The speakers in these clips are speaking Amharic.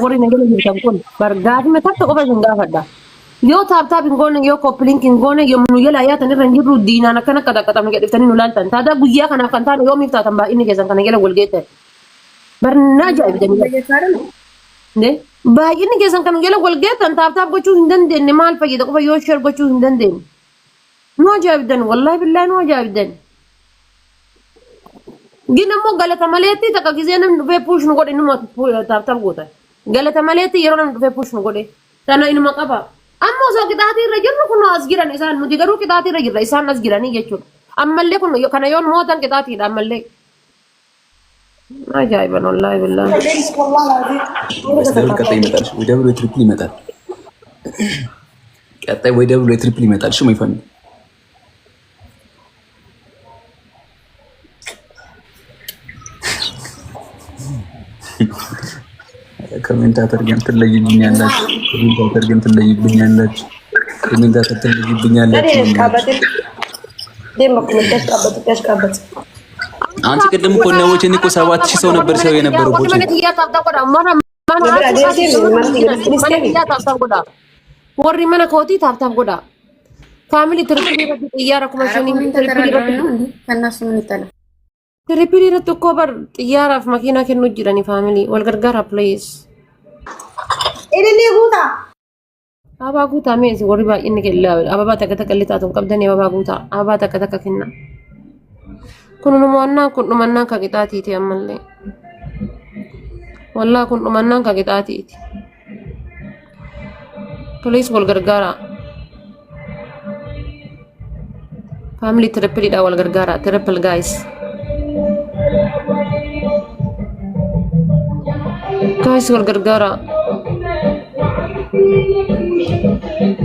warri nagala jirtan kun bargaati matatta qofa isin gaafadha yoo taabtaab hin goone yoo koppiliink hin goone yommuu yala yaatan irra hin jirru diinaan akkana qaxaqaxamne gedhiftanii nu laaltan taadaa guyyaa kanaaf kan taane yoo miiftaatan baay'inni keessan kana jala walgeettan barnaa ajaa'ibdanii baay'inni keessan kan jala walgeettan taabtaab gochuu hin dandeenye maal fayyada qofa yoo sheer gochuu hin dandeenye nu ajaa'ibdan wallahi billahi nu ajaa'ibdan gina mo galata maleetti takka gisee namni dhufee puush nu godhe inuma taabtaab goota galata maleetti yeroo namni dhufee puush nu godhe sana inuma qaba ammoo osoo qixaatii irra jirru kun as jiran isaan nuti garuu qixaatii irra jirra isaan as jiranii jechuudha ammallee kun kana yoon mootan qixaatiidha ammallee ajaa'iban wallahi billahi ቀጣይ ይመጣል ወይ ደብሎ ትሪፕል ይመጣል ቀጣይ ወይ ደብሎ ትሪፕል ይመጣል እሺ ማይፈን ኮሜንታተር ግን ትለይብኛላችሁ ኮሜንታተር ግን ትለይብኛላችሁ ኮሜንታተር ትለይብኛላችሁ አንቺ ቅድም እኮ ነው ወጪ እኮ 7000 ሰው ነበር ሰው የነበረው ቦቼ ወሪ መነ ኮቲ ታብታብ ጎዳ ፋሚሊ ትሪፕሊ ጥያራ ኮመሽኒ ትሪፕሊ ከናሱ ምን ይጣላል ትሪፕሊ ረቱ ኮበር ጥያራ መኪና ከኑ ጅራኒ ፋሚሊ ወልገርጋራ ፕሌስ ኤሌ ጉታ አባ ጉታ ሜዚ ወሪ ባይን ከለ አባባ ተከተከልታቱን ቀብደኔ አባባ ጉታ አባባ ተከተከከና ኩኑ ማና ኩኑ ማና ከቂጣቲቲ አመለ ወላ ኩኑ ማና ከቂጣቲቲ ፕሌስ ወልገርጋራ ፋሚሊ ትሪፕሊ ዳ ወልገርጋራ ትሪፕል ጋይስ ጋይስ ወልገርጋራ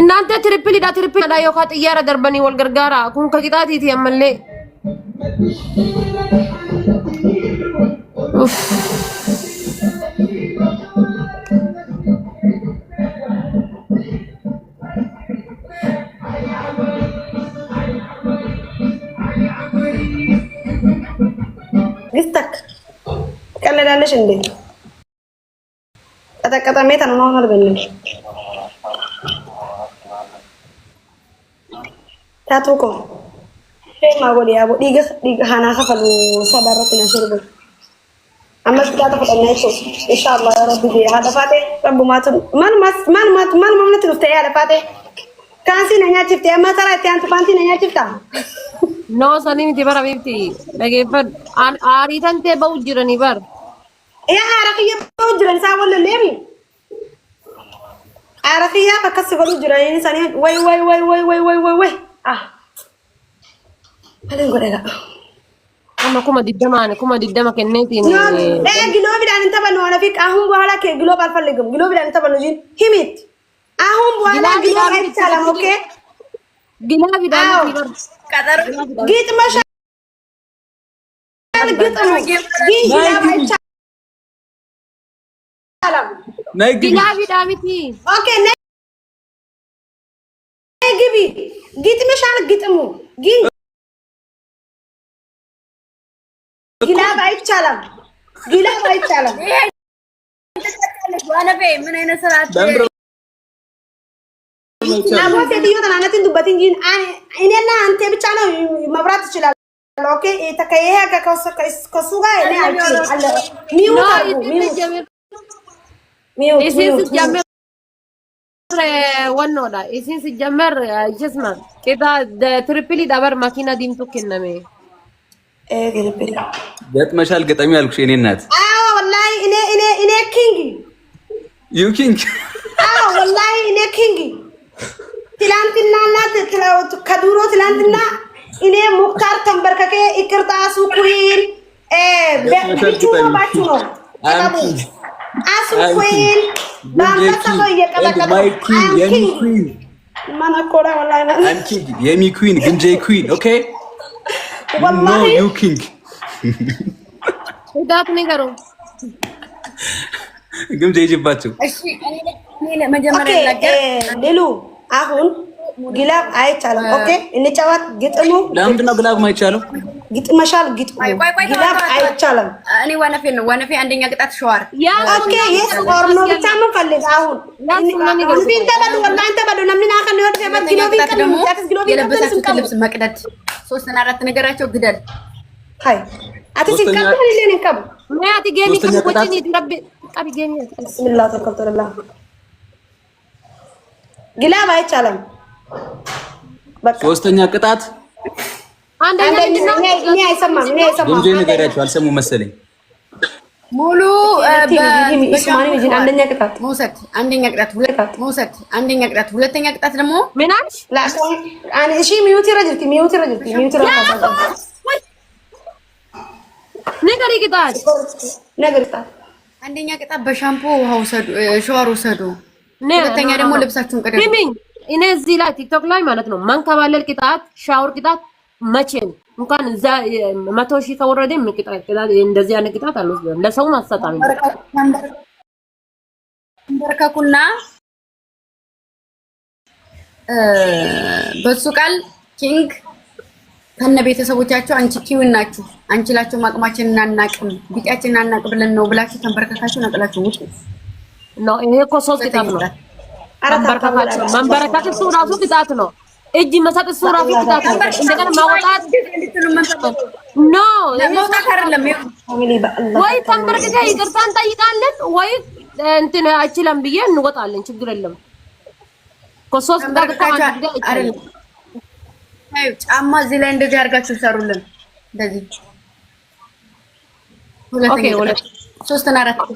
እናንተ ትሪፕሊ ዳ ዮካ ጥያራ ደርበኒ ወልገርጋራ ኩን ከቂጣቲቲ አመለ ግስታክ ቀለዳለሽ እንዴ ቀጠቀጠሜ ተነው ነው በልኝ ታቱኮ ما أقول يا أبو ديجا هنا خفلوا صبرتنا شربوا أما كذا تفتح إن شاء الله يا ربي هذا فاتح رب ما نتلفتي هذا فاتح كان سينا يا شفتي أما ترى تيان تبانتي يا شفتا نو سني تبارا بيبتي لكن فر آريتان تبا وجراني بار يا عرقية وجراني سأقول لليمي عرقية فكسر وجراني سني وي Paling gue dah. Kuma diddama kenneeti ni. Gilo bidan inta banu ana fik ahum buhala ke gilo par fallegum gilo bidan inta banu jin himit ahum buhala gilo ay salam okay gila bidan kadar git masha git anu gila ay salam gila bidan miti okay nay gibi git masha git amu gin gila አይቻለም gila አይቻለም وانا فين من هنا صلاه አቦቴ ዲዮ ተናነትን ዱበትን ጂን እኔና አንተ ብቻ ነው መብራት ይችላል ኦኬ ተከየ ከሱ ጋር እኔ አልችልም አለ ኢሲስ ጀመር ወኖዳ ኢሲስ ጀመር ጀስማ ከዳ ትሪፕሊ ዳበር ማኪና ዲምቱ ከነሜ ገጥመሻል ገጠሚ ያልኩሽ እኔ እናት አዎ ወላሂ እኔ ኪንግ ዩ ኪንግ አዎ ወላሂ እኔ ኪንግ ትላንትና ከዱሮ ትላንትና እኔ ሙክታር ተንበርከከ ይቅርታ ሱኩሪን በእጁ ባቹ ነው አሱኩሪን ባንተሰው እየቀለቀለ የሚ ኩዊን ማናቆራ ወላሂ አንቺ የሚ ኩዊን ግን ጄ ኩዊን ኦኬ والله no you king ዳት ነገሩ ግን ዘይጅባችሁ እሺ እኔ ለመጀመሪያ ነገር ሌሉ አሁን ግላብ አይቻልም ኦኬ እንጫወት ግጥሙ ለምንድን ነው ግላብ ማይቻለው ግጥመሻል ግጥሙ ግላብ አይቻልም። እኔ ወነፌ ነው ወነፌ አንደኛ ቅጣት ሸዋር ኦኬ የስ ኦር ኖ ብቻ ምን ፈልግ አሁን ቢንተ በሉ ወላሂ እንተ በሉ ለምን አከን ነው ተበል ግሎቢ ከን ያትስ ግሎቢ የለበሳችሁት ልብስ መቅደድ 3 እና 4 ነገራቸው ግደል ሃይ አትስ ይከተል ለኔ ከብ ማያቲ ጌሚ ከቆጭኒ ድረብ ቀቢ ጌሚ ቢስሚላህ ተከተለላህ ግላብ አይቻልም። በቃ ሶስተኛ ቅጣት አንደኛ እኔ አይሰማም ድምጼ ነገራችሁ አልሰሙ መሰለኝ። ሙሉ በስማኒ ቢጂን አንደኛ ቅጣት መውሰድ አንደኛ ቅጣት መውሰድ አንደኛ ቅጣት ሁለተኛ ቅጣት ደግሞ ምናሽ አን እሺ ሚዩት ረጅልቲ ረጅልቲ ነገሪ ቅጣት ነገር ቅጣት አንደኛ ቅጣት በሻምፖ ውሃ ውሰዱ ሻወር ውሰዱ። ሁለተኛ ደግሞ ልብሳችሁን ቀደዱ። እኔ እዚህ ላይ ቲክቶክ ላይ ማለት ነው መንከባለል ቅጣት ሻወር ቅጣት መቼም እንኳን እዛ 100,000 ከወረደ ቅጣት እንደዚህ አይነት ቅጣት አልወስድም። ለሰው ማሰጣም በረከኩና በሱ ቃል ኪንግ ከነ ቤተሰቦቻቸው አንቺ ኪውን ናችሁ አንቺላችሁ ማቅማችንን አናቅም ቢጫችንን አናቅ ብለን ነው ብላችሁ ተንበረከካችሁ ነቅላችሁ ውጡ ነው። ይሄ እኮ ሶስት ቅጣት ነው። መንበረከክ እሱ ራሱ ቅጣት ነው። እጅ መሳጥ እሱ ራሱ ቅጣት ነው። እንደገና ማውጣት ኖ ለማውጣት አይደለም። ወይ ተንበረከከ ይቅርታ እንጠይቃለን ወይ እንትን አይችልም ብዬ እንወጣለን። ችግር የለም። ኮሶስ ቅጣት አይደለም። ጫማ እዚህ ላይ እንደዚህ አድርጋችሁ ሰሩልን። እንደዚህ ሁለተኛ 3 እና 4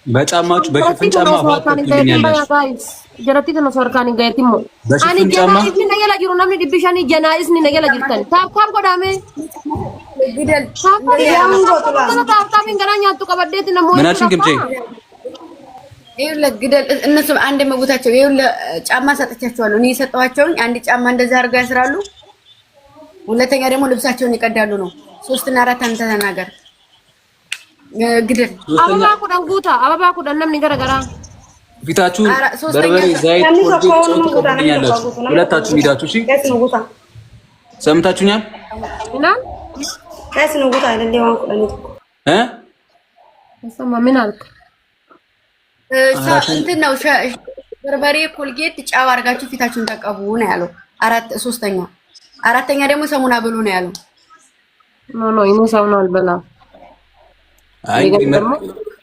በጫማችሁ በሽፍን ጫማ ጋይስ ጀራቲ ነው ሶርካኒ ጋይቲሞ አኒ ጀናይስ ኒ ነገላ ጅሩ ናምኒ ዲቢሻኒ ጀናይስ ኒ ነገላ ጅርተን ታፕ ጎዳሜ ግደል ታፕ ገናኛ አጡ ቀበዴት ነው ምናችን ግምጄ ይኸውልህ ግደል እነሱ አንድ መቦታቸው ይኸውልህ ጫማ ሰጥቻቸዋለሁ። እኔ የሰጠኋቸውን አንድ ጫማ እንደዛ አድርገው ያስራሉ። ሁለተኛ ደግሞ ልብሳቸውን ይቀዳሉ ነው። 3 እና 4 አንተ ተናገር ግደል አበባ ኩዳን ጉታ አበባ ኩዳን ነምኒ ገረገራ ፊታችሁ በርበሬ ዘይት ትቆጥኛላችሁ። ሁለታችሁ ሂዳችሁ እሺ ሰምታችሁኛል እና ከስ ነው ጉታ አይደል ደዋን ኩዳን ሰማ ምን አልክ? እንትን ነው በርበሬ ኮልጌት ጫው አድርጋችሁ ፊታችሁን ተቀቡ ነው ያለው። አራተኛ ደግሞ ሰሙና ብሉ ነው ያለው። ኖ ይሄ ሰሙና አልበላ አይ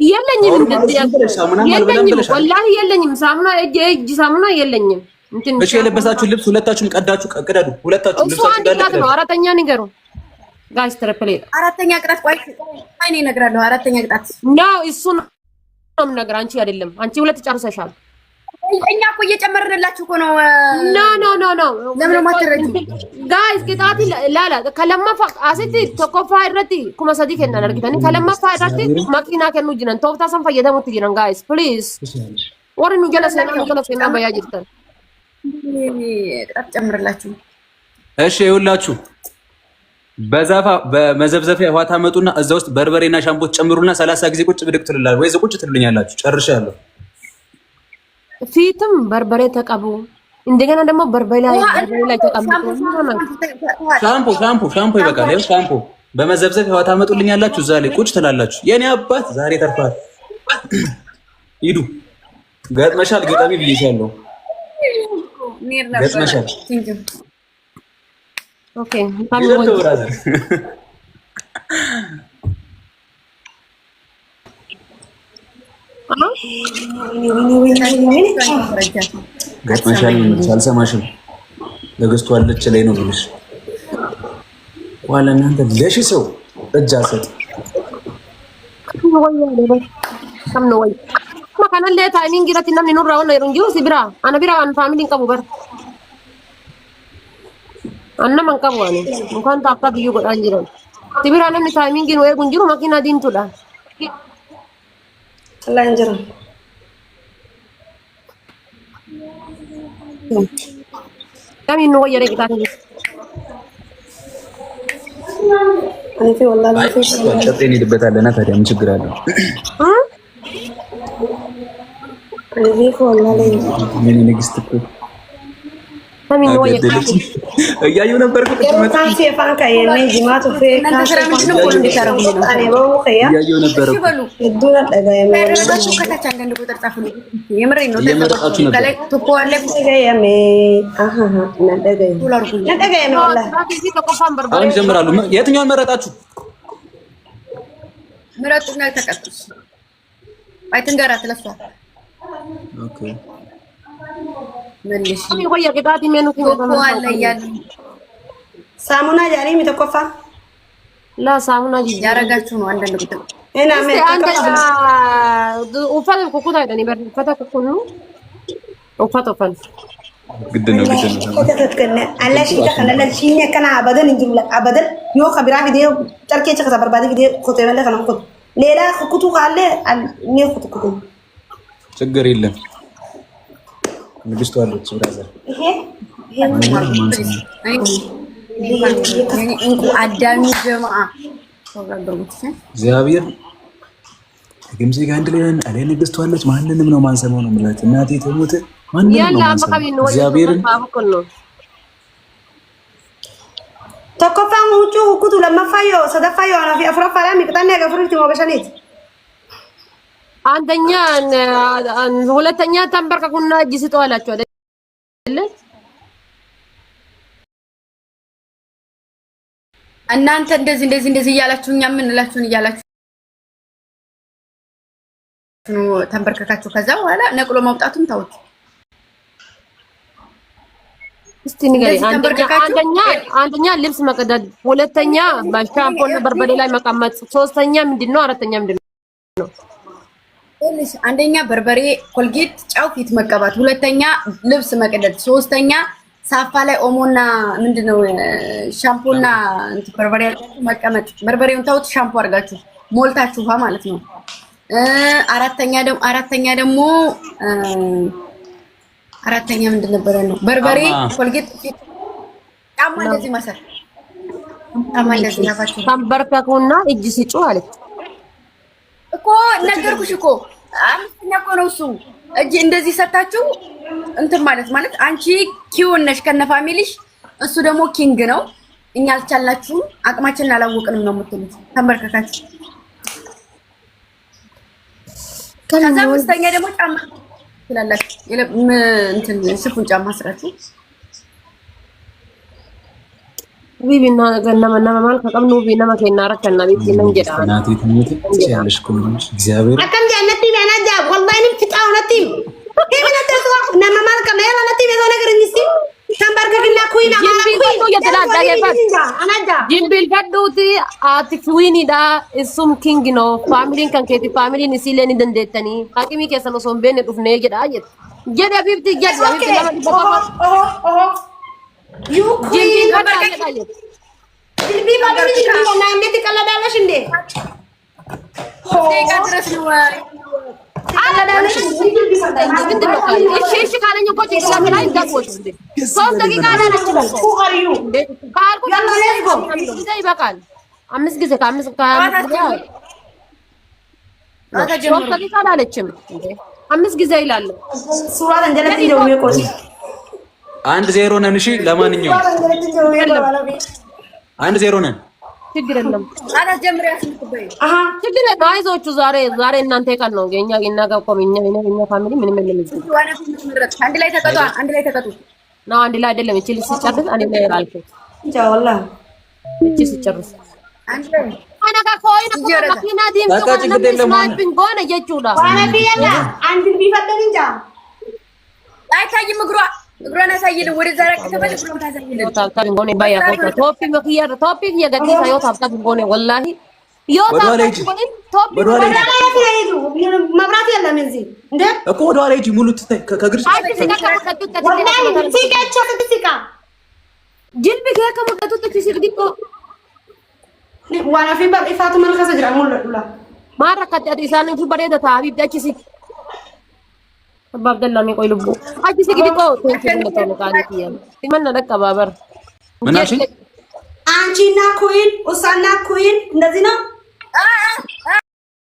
የለኝም እንደዚህ የለኝም ወላሂ የለኝም። ሳሙና እጅ ሳሙና የለኝም። እንትን እሺ የለበሳችሁ ልብስ ሁለታችሁም ቀዳችሁ ቀደዱ። ሁለታችሁም ልብሳችሁ ቀዳዱ ነው። አራተኛ ንገሩ ጋይስ ተረፈለ አራተኛ ቅጣት ቆይ እኔ እነግራለሁ። አራተኛ ቅጣት ነው እሱ ነው ነገር አንቺ አይደለም። አንቺ ሁለት ጨርሰሻል። እኛ እኮ እየጨመርንላችሁ እኮ ነው። ኖ ለምን ማትረጂ ጋይስ ቅጣት ላላ ከለማፋ አሲቲ ተቆፋ አይረቲ ኩማ ሰዲ ከና ነርግታኒ ከለማፋ አይረቲ ማኪና ከኑ ጅነን ቶፍታ ሰንፈ የደሙት ጅነን ጋይስ ፕሊዝ ወርኑ ጀለሰና በያጅርተን ቅጣት ጨምርላችሁ። እሺ ይኸውላችሁ በዛፋ በመዘብዘፊያ ውሃ ታመጡና እዛ ውስጥ በርበሬና ሻምፖ ጨምሩና 30 ጊዜ ቁጭ ብድቅ ትልላላችሁ ወይ ቁጭ ትልልኛላችሁ። ጨርሻለሁ። ፊትም በርበሬ ተቀቡ። እንደገና ደግሞ በርበሬ ላይ ተቀምጡ። ሻምፖ ይበቃል። ይሄ ሻምፖ በመዘብዘፊያ ውሃ ታመጡልኛላችሁ እዛ ላይ ቁጭ ትላላችሁ። የኔ አባት ዛሬ ተርፋል። ሂዱ ገጥመሻል። ገጣሚ ብዬሻለሁ። ገጥመሻል። ኦኬ ገጥመሻል። አልሰማሽም። ለገስቱ አለች ላይ ነው ብለሽ ዋላ እናንተ ለሺ ሰው እጅ አሰጥ ነው ወይ ማካና ለታ እኔን ግራት እና ምን ነው ነው እንጂ ሲብራ አና ቢራ አን ፋሚሊን ቀቡ አና መንቀቡ አኔ እንኳን ታካ ቢዩ ጎዳን ጅራን ሲብራ ነን ታይሚንግ ነው ወይ ጉንጅሩ ማኪና ዲንቱዳ ላንጀራ ከምን ነው ወየረ ግታት አንተ ወላሂ ጨጤን ይድበታለና ታዲያ ምን ችግር አለው? እዚህ ወላሂ ምን ንግስት እኮ ሰሚን ወይ እያየሁ ነበር እኮ ታንሲ ፋንካ የኔ ጅማቱ እናንተ ስራ ምንድን ነው ኮል እንዲታረጉ ነው እኔ በሙከያ እያየሁ ነበር እኮ በሉ ዱና ደጋየም ያደረጋችሁ ከታች አንዳንድ ቁጥር ጻፉልኝ። የምሬን ነው። እየመረጣችሁ ነበር። ከላይ ቶፖ አለ ደጋየም አሃ ነደጋየም ነደጋየም ወላሂ አሁን ይጀምራሉ። የትኛውን መረጣችሁ? ምረጡና ተቀጥሱ። አይተንገራት ለሷ ኦኬ መልሽ ሰሚን ወይ የቅጣት ሜኑ ቶፖ አለ እያሉ ሳሙና ጃኒ ሚተኮፋ ላ ሳሙና ጂ ያረጋችሁ ነው አንዳንድ ቁጥር እና ምን አንተ ኡፋት ኩኩታ አይደል ይበር ፈታ ኩኩኑ ኡፋት ኡፋት ግድ ነው ግድ ነው። ከተከነ አላሽ ተከለለ ሽኛ ከና አበደን እንጅምላ አበደን ዮ ከቢራ ቪዲዮ ጨርቄ ቸከ በርባዲ ቪዲዮ ኮቴ መለ ከና ኮት ሌላ ኩኩቱ ካለ እኔ ኩኩቱ ችግር የለም። ንግስቱ አለች ብራዘር ይሄ እንቁ አዳሚ ጀማዓ እግዚአብሔር ግምዚ ጋር አንድ ላይ ነን። አለ ንግስቱ አለች። ማንንም ነው ማንሰማው ነው ማለት እናቴ ተሞተ ማንንም ነው ያላ ማንሰማው። አማካቢ ነው እግዚአብሔርን ተኮፋን ውጪ ኩኩቱ ለማፋዮ ሰደፋዮ አና ፊ አፍራፋላ ሚቅጣና ያገፍሩት ሞገሸኔት አንደኛ ሁለተኛ ተንበርከኩና እጅ ስጡ አላችሁ አይደል? እናንተ እንደዚህ እያላችሁ እኛ ምን እላችሁን እያላችሁ ነው ተንበርከካችሁ። ከዛ በኋላ ነቅሎ ማውጣቱን ታውት እስቲ ንገሪ። አንደኛ ልብስ መቀደድ፣ ሁለተኛ በሻምፖና በርበሬ ላይ መቀመጥ፣ ሶስተኛ ምንድነው? አራተኛ ምንድነው? አንደኛ በርበሬ፣ ኮልጌት፣ ጫው ፊት መቀባት፣ ሁለተኛ ልብስ መቀደድ፣ ሶስተኛ ሳፋ ላይ ኦሞና ምንድነው ሻምፖና በርበሬ መቀመጥ። በርበሬውን ታውት ሻምፖ አድርጋችሁ ሞልታችሁ ውሃ ማለት ነው። አራተኛ ምንድን ነበረ ነው? በርበሬ፣ ኮልጌት፣ ፊት፣ ጫማ እንደዚህ ማሰር። ጫማ እንደዚህ ያፋችሁ ተንበርከኩና እጅ ስጩ አለች እኮ ነገርኩሽ እኮ። አምስተኛ እኮ ነው እሱ። እጅ እንደዚህ ሰጣችሁ እንትን ማለት አንቺ ኪውን ነሽ ከነ ፋሚሊሽ፣ እሱ ደግሞ ኪንግ ነው። እኛ አልቻልናችሁም፣ አቅማችንን አላወቅንም ነው የምትሉት። ተንበርከካችሁ። ከዛ አምስተኛ ደግሞ ጫማ ትላላችሁ። እንትን ሽፉን ጫማ ስራችሁ ቢቢና ገነመና ማል ከቀምኑ ቢና ማከና ረከና ቢቲ መንጀዳ እናቴ ተሞተ ያለሽ ኮሚኒቲ እግዚአብሔር አከም ጃነቲ ቢያናጃ ወላሂ ፍጣው ነቲ ይሄን ተሰዋ ነማማል ከመያላ ነቲ ቤዛ ነገር እንጂ ተንበርከክና ኩይና ማራ ኩይ የተላዳ የፋት ጂምቢል ፈዱቲ አቲ ኩይኒዳ እሱም ኪንግ ነው። ፋሚሊን ከንከቲ ፋሚሊን ሲሌኒ ደንደተኒ ሀቂሚ ከሰኖ ሶምቤን ዱፍኔ ጀዳ ጀዳ ቢብቲ ጀዳ ቢብቲ ለማ ዩ ኩይ ጅልቢ ባለሽ እና እንዴት ይቀለዳለሽ እንዴ? ድረስ ነው አላዳለሽ ምንድነው? እሺ ካለኝ እኮ ጭንቅላት ላይ እንዳትወጡ እንዴ 3 ደቂቃ አላለች እኮ ፉአሪዩ ካልኩ ጊዜ ይበቃል። 5 ጊዜ ከ5 3 ደቂቃ አላለችም እንዴ 5 ጊዜ ይላል። ሱራ እንደነቲ ነው የሚቆይ 1-0 ነን። እሺ ለማንኛውም 1-0 ነን። ችግር የለም። አራት ጀምሪያ ስልኩበይ ችግር የለም። አይዞቹ ዛሬ እናንተ ቀን ነው። የኛ ጋር ቆምኛ እኛ ፋሚሊ ምንም የለም። አንድ ላይ ተቀጡ ነው። አንድ ላይ አይደለም። እቺ ልትጨርስ አንድ ላይ አልኩት እንጃ ወላሂ እቺ ሲጨርስ አንድ ላይ አና ካኮይና ኮማኪና ዲም ጎነ የቹዳ ዋና ቢያላ አንድ ቢፈደን እንጃ አይታይም እግሯን አሳይልን። ወደዛ ራቅ ተፈልግ ብሎም ታሳይልን። ታብታብ ጎነ ባያ ኮታ ቶፒክ የገዲ ሳይው ታብታብ ጎነ ወላሂ መብራት የለም እዚህ እንዴ እኮ ወደ ኋላ ሂጂ ሙሉ ከግርሽ ጅልቢ ከመቀጡ ተሲግዲቆ ዋና ፊ በኢፋቱ መልከሰ ጅራ ሙሉ ዱላ ማረከት ኢሳን ፊ በሬዳ ታቢብ ዳቺሲ አባብደላ ነው ልቡ አጂ ሲግዲቆ ተንከነ ቃሊት ይያል ሲመና ደቃ ባበር ምናሽ አንቺና ኩይን ኡሳና ኩይን እንደዚህ ነው